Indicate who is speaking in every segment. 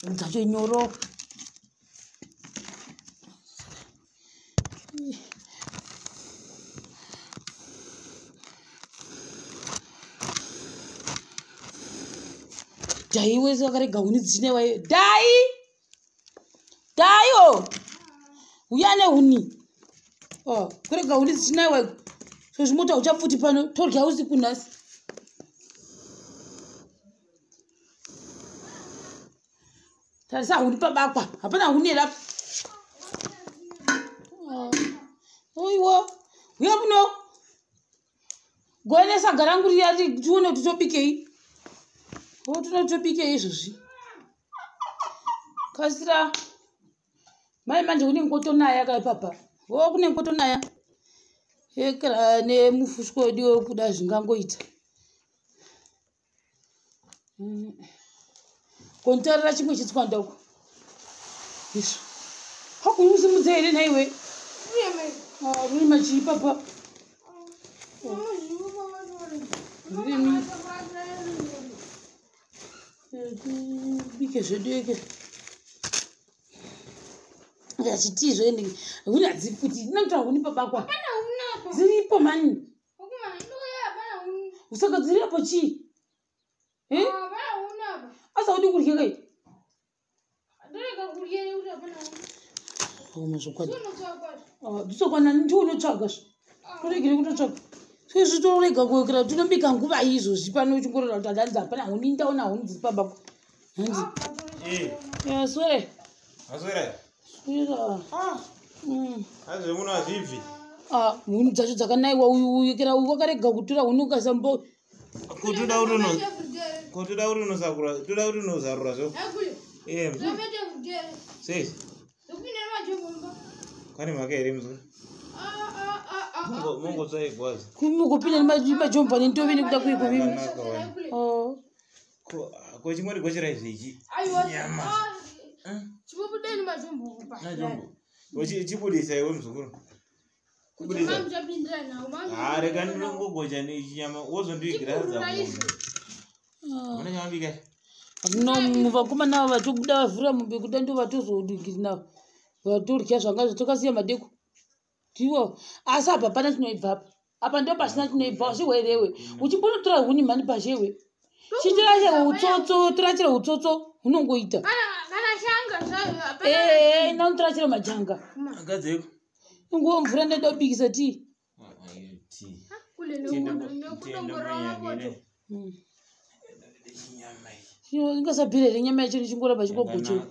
Speaker 1: Ndacho nyoro. Dai wese wakarega huni dzine wayo. Daio. Uyane huni. Kurega huni dzine wayo. So zvimota uchafuti pano torya usiku nhasi. Tarisa huni pabakwa. Hapana huni ela. Oiwo. Uya muno. Goenesa garangu riyati tuone tutobikei. Tunotobike izvozvi. Kasira. Mai manje une ngotonaya kai papa. Kune ngotonaya. Ekra ne mufusko wediwe kuda zvingangoita. Kontarira chimwe chitswanda uko. Yesu. Hakuyimusimudza here naiwe. Uri machi papa. Bike zvedeke. Yachiti zveni. Huni hadzifuti. Ndinotora huni pabakwa. Dziripo mani. Usaka dziripo chi? Asa udi kurya kai? Mazvokwadi. Ndisokwana ndiunotsvaga. Kuregere kutotsvaga. Sezvitorega kuwekera tinobika nguva izvozvi pano uchingorora kuti adanza hapana huni ndaona huni dziri pabakwa. Hanzi. Swere.
Speaker 2: Aswere.
Speaker 1: Swera.
Speaker 2: Azve muno azvibvi.
Speaker 1: Huni dzacho dzakanaiwa uwekera wakarega kutora huni ukasambo.
Speaker 2: Kutoda uri unosakura. Toda uri unosarura zvo. Sei. Kani maka here muzuri. Mungo tsai gwazi.
Speaker 1: Kumukupinda nemajomba nentovi nekuda kuiko mimi.
Speaker 2: Ko chimwe gochira izvi. Nyama.
Speaker 3: Chibudeni majombo kupa.
Speaker 2: Najombo. Chibudisa iwe muzukuru. Kubudisa. Rega ndinongogocha nechinyama wozondiigira zadzamu. Mune nyama bika.
Speaker 1: No vakomana vatobuda vavhura mombe kuda ndo vatozodingiri navo. Vatorya zvanga tokasiya madeko. Tiwo asi apa pana chinoibva apa. Apa ndo pasina chinoibva zviwerewe. Uchimbonotora huni mani pashewe. Chitira utsotso, tora utsotso unongoita.
Speaker 3: Kana shanga zvayo.
Speaker 1: Ndinotora chero majanga.
Speaker 2: Agadzeko.
Speaker 1: Nguwa mvura ndoda kubikisa tii.
Speaker 3: Kule nokundongorora.
Speaker 1: Ingasapirere nyama yacho ichingoramba chikogocho.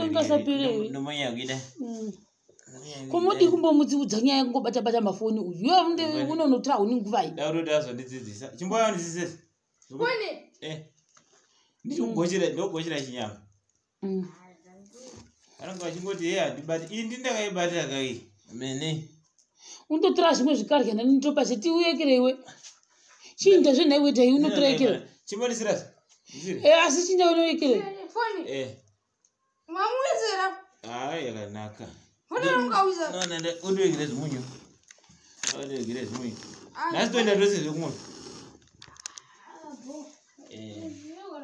Speaker 1: Ingasapirere.
Speaker 2: Ndomanya kuida.
Speaker 1: Komodi kumbomudziudza nyaya ngobata mafoni uyu. Yo unonotora huni nguva iyi.
Speaker 2: Dauro azondidzidzisa. Chimboya ndisise.
Speaker 3: Kone.
Speaker 2: Ndogochera chinyama. Ananga chingoti ndibati ndindakaibata kai. Mene.
Speaker 1: Undotora zvimwe zvikarya nanitopa cheti uyekerewe. Chinda zvenaiwe dai unotora yekere.
Speaker 2: Chimbodisira.
Speaker 1: Asi chinda unoyekere.
Speaker 3: Foni. Mamwezera.
Speaker 2: Yakanaka.
Speaker 3: Fona ungauza.
Speaker 2: No, undoyekere zvimunyu. Undoyekere zvimunyu. Nasi toenda tose zvekumwe.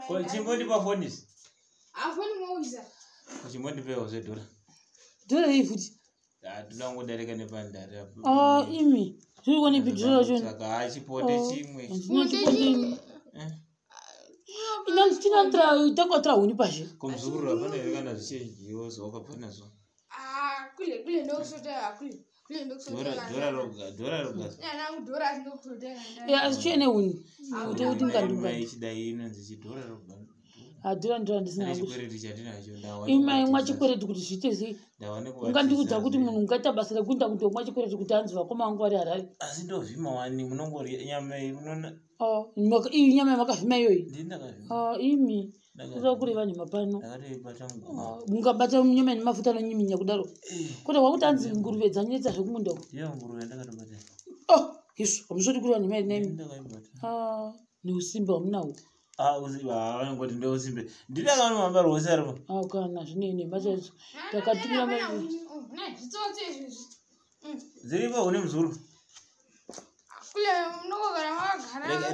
Speaker 2: Ko chimbodipa fonisi.
Speaker 3: Afoni mwauza.
Speaker 2: Chimodipewo zvedhora.
Speaker 1: Dhora ifuti.
Speaker 2: Tinongodarika nepandare.
Speaker 1: Imi. Zviri kuone bhidhora zvo.
Speaker 2: Saka chipote chimwe.
Speaker 1: Tinantra huni pashe.
Speaker 2: Kumzukuru apana kana zvichenjiwo zvawakapana zvo.
Speaker 3: Kule ndokusota kule.
Speaker 2: Dhora roga.
Speaker 3: Dhora ndokutotera.
Speaker 1: Asichene huni. Kuti ngandunga.
Speaker 2: Ichidai inonzi chidhora roga.
Speaker 1: Dhora ndisina kuti.
Speaker 2: Chikwereti chatinacho ndawa.
Speaker 1: Imai mwa chikwereti kuti zviite sei? Ungandiudza kuti munhu ungaita basa rekuenda kundomwa chikwereti kuti anzi vakoma vangu vari Harare.
Speaker 2: Asi ndovhima wani munongorya nyama iyi munona.
Speaker 1: Iyi nyama yamakavhima iyoyi.
Speaker 2: Ndindakavhima.
Speaker 1: Imi. Kuda kuri vanhu mapano.
Speaker 2: Ndakatoibata mungu.
Speaker 1: Mungabata nyama nemafuta anonyiminya kudaro. Kuti wakuti anzi nguruve dzanetsa zvekumunda uko.
Speaker 2: Iyo nguruve ndakatobata.
Speaker 1: Yesu, amuzoti kuri vanhu mai nemi.
Speaker 2: Ndakaibata.
Speaker 1: Neusimba wamunawo.
Speaker 2: Uziva ngoti ndeusimbe. Ndidakaona mamba rwose aripo.
Speaker 1: Kana zvinene machacho. Takatumira mai.
Speaker 3: Zvitsotse izvi.
Speaker 2: Ziripo une mzuru.
Speaker 3: Kule unogara magara.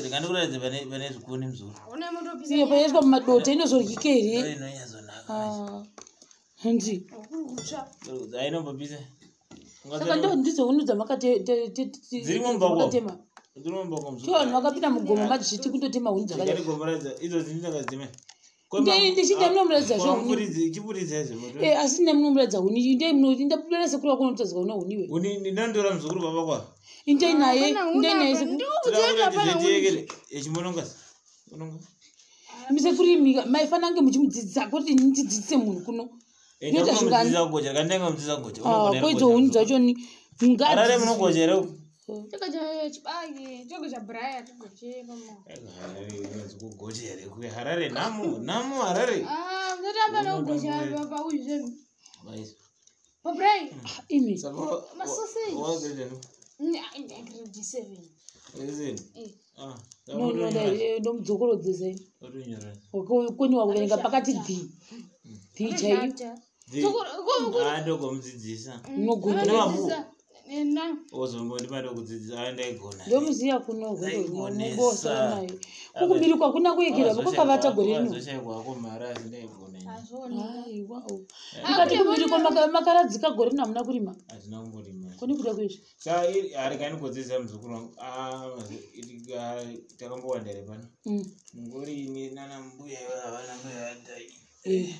Speaker 2: Rekandikuradze pane zvikuni mzuru.
Speaker 3: Une moto pisa.
Speaker 1: Iyo paiswa mumadota inozoryika here.
Speaker 2: Inonyazonaka.
Speaker 1: Hanzi.
Speaker 2: Ainombopisa.
Speaker 1: Saka ndo ndidzo hunu
Speaker 2: Dzirimo
Speaker 1: dzamakatema.
Speaker 2: Dzirimo mbako mzuru.
Speaker 1: Cho vanhu vakapinda mugomo madzviti kundotema huni dzakadai.
Speaker 2: Ndikagomboradza idzo dzindakadzime.
Speaker 1: Ndichinde munomuradza zvehuni.
Speaker 2: Chipuridza izvo.
Speaker 1: Asi nemunomuradza huni. Ndapulera sekuru wako unotadzwa una huniwe.
Speaker 2: Huni ndandora mzukuru baba kwa.
Speaker 1: Indei naye sekuru.
Speaker 2: Echimonongasi. Unonga.
Speaker 1: Misekuru imika maifana ange muchimudzidzisa kuti ndidzidzise munhu kuno.
Speaker 2: Ndoita zvingani. Kandenga mudzidzisa ngoja.
Speaker 1: Koidzo huni dzacho ni ngadi.
Speaker 2: Arare munogojera.
Speaker 3: Chakaja chibage, chakaja Brian togocheka mo.
Speaker 2: Kugojera kuye Harare namo Harare.
Speaker 3: Ndotamba nogocha baba uyizemi.
Speaker 2: Bayis.
Speaker 3: Ba Brian.
Speaker 1: Imi.
Speaker 2: Sabo.
Speaker 3: Masose.
Speaker 2: Wazele.
Speaker 3: Grade 7.
Speaker 2: Ezeni.
Speaker 1: No, ndomudzokoro dzese.
Speaker 2: Otunyora.
Speaker 1: Koniwa kuverenga pakati D. D chaiyo.
Speaker 2: Ndogomudzidzisa.
Speaker 1: Nogona.
Speaker 2: Ozombo ndimada kudzidzisa aenda igona.
Speaker 1: Ndomuziya kuno ngobosa naye. Kukumiri kwakuna kuikira kwakavata gore rino.
Speaker 2: Zoshaikwa komara ndaigona.
Speaker 1: Ai wow. Ikati kumiri kwamakaradzika gore rino hamuna kurima.
Speaker 2: Azina kumborima.
Speaker 1: Koni kuda kwezvi.
Speaker 2: Saka ari kani kudzidzisa muzukuru wangu. Takambowandere pano. Ngori ini nana mbuya vana mbuya dai.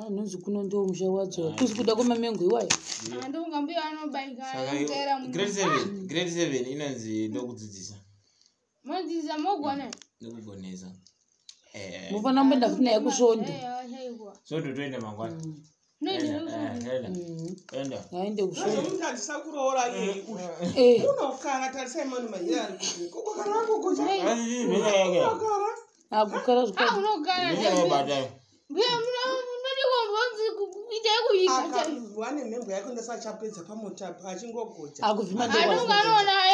Speaker 1: Nonzi kuno ndo musha wadzo. Kusi kuda kwamamengo iwayo.
Speaker 3: Ndongambuya anobaika
Speaker 2: grade 7 inanzi ndokudzidzisa.
Speaker 3: Modzidzisa mogona.
Speaker 2: Ndokugonesa.
Speaker 1: Mufana mbenda funa yakusvondo.
Speaker 2: Svondo toenda mangwana. Enda.
Speaker 1: Aende kusvondo.
Speaker 4: Ndadzisa kuroora iyi. Unokara tarisai mani mayari. Kokokara wako gocha.
Speaker 2: Asi mheka yake.
Speaker 1: Akukara zvikara.
Speaker 3: Unogara.
Speaker 2: Ndinobata.
Speaker 3: Buya munodi kombonzi kuita yekuika.
Speaker 4: Wane membo yako ndasachapedza pamota achingogocha.
Speaker 1: Akuvhima ndo.
Speaker 3: Anonganona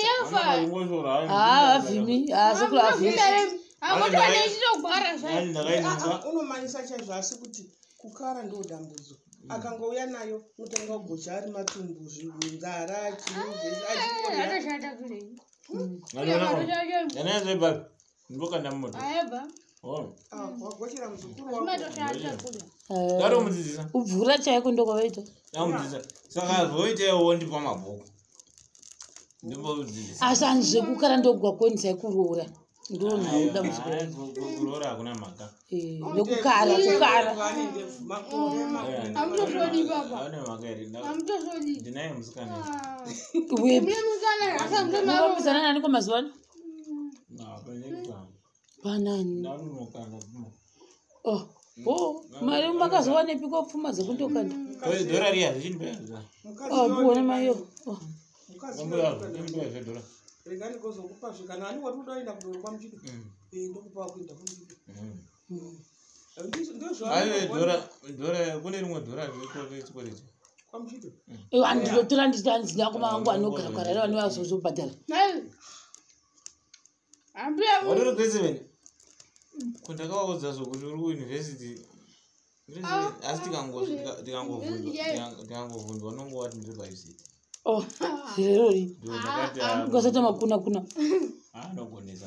Speaker 3: yafa.
Speaker 1: Avhimi. Sekuru avhimi.
Speaker 3: Amoti vanechitogwara zvai.
Speaker 4: Unomanyisa chaizvo asi kuti kukara ndo dambudzo. Akangouya nayo unotanga kugocha ari matumbu nzara chiuve
Speaker 3: Atashata kule.
Speaker 2: Yanazeba. Ndokanda mmoto.
Speaker 3: Ayeba.
Speaker 4: wagochera muzukuru wako.
Speaker 3: Matashata kule.
Speaker 2: Karo mudzidzisa.
Speaker 1: Ubvura chaiko ndokwavaita.
Speaker 2: Mudzidzisa. Saka zoitewo ndipa mabhuku. Ndimbodzidzisa.
Speaker 1: Asi anzvekukara ndogwakonisa kuroora. Ndonhauda muzukuru.
Speaker 2: Kuroora hakuna mhaka.
Speaker 1: Nekukara.
Speaker 3: Amutosodi baba.
Speaker 2: Hauna mhaka ere.
Speaker 3: Amutosodi.
Speaker 2: Ndinaye musikana.
Speaker 1: Wewe.
Speaker 3: Mune mukana asa mutosodi.
Speaker 1: Mwapisana nani kwamazuva? Banani. Mari makazowanepi kopfuma dzekundokanda?
Speaker 2: Dora riya zvichindipedza.
Speaker 1: Buona mayo.
Speaker 4: Regani kozokupa zvikana ani wari kudaenda kudoro kwamuchito. Ndokupa kuenda kwamuchito.
Speaker 2: Dora kune rimwe dora rekuchikorecho.
Speaker 4: Kwamuchito.
Speaker 1: Andinotora nditanzi nakoma vangu anogara vane vazozobhadhara.
Speaker 2: Wadori grade 7. Kundakavaudza zvokuti uri kuuniversity. Asi tikangovhundwa vanongowati ndiri paUCT.
Speaker 1: Zerori. Ukasata makuna.
Speaker 2: Anogonesa.